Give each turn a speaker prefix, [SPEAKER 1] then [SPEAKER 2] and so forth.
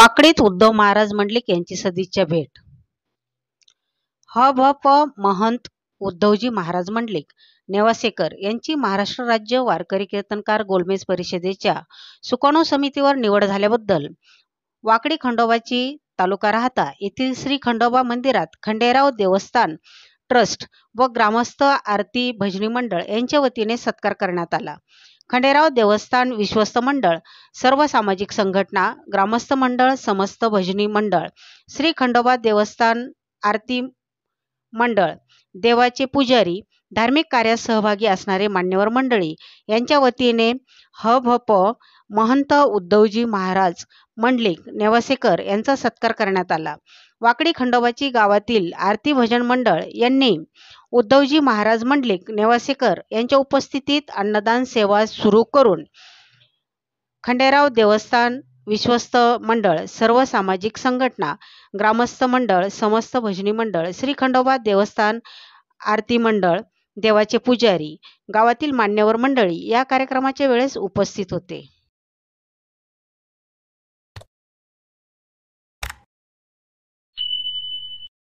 [SPEAKER 1] वाकडीत उद्धव महाराज मंडलिक यांची सदिच्छा भेट. ह.भ.प. महंत उद्धवजी महाराज मंडलिक नेवासेकर यांची महाराष्ट्र राज्य वारकरी कीर्तनकार गोलमेज परिषदेच्या सुकाणू समितीवर निवड झाल्याबद्दल वाकडी खंडोबाची तालुका राहता येथील श्री खंडोबा मंदिरात खंडेराव देवस्थान ट्रस्ट व ग्रामस्थ आरती भजनी मंडळ यांच्या वतीने सत्कार करण्यात आला. खंडेराव देवस्थान विश्वस्त मंडळ, सर्व सामाजिक संघटना, ग्रामस्थ मंडळ, समस्त भजनी मंडळ, श्री खंडोबा देवस्थान आरती मंडळ, देवाचे पुजारी, धार्मिक कार्यात सहभागी असणारे मान्यवर मंडळी यांच्या वतीने ह.भ.प. महंत उद्धवजी महाराज मंडलिक नेवासेकर यांचा सत्कार करण्यात आला. वाकडी खंडोबाची गावातील आरती भजन मंडळ यांनी उद्धवजी महाराज मंडलिक नेवासेकर यांच्या उपस्थितीत अन्नदान सेवा सुरू करून खंडेराव देवस्थान विश्वस्त मंडळ, सर्व सामाजिक संघटना, ग्रामस्थ मंडळ, समस्त भजनी मंडळ, श्री खंडोबा देवस्थान आरती मंडळ, देवाचे पुजारी, गावातील मान्यवर मंडळी या कार्यक्रमाच्या वेळेस उपस्थित होते.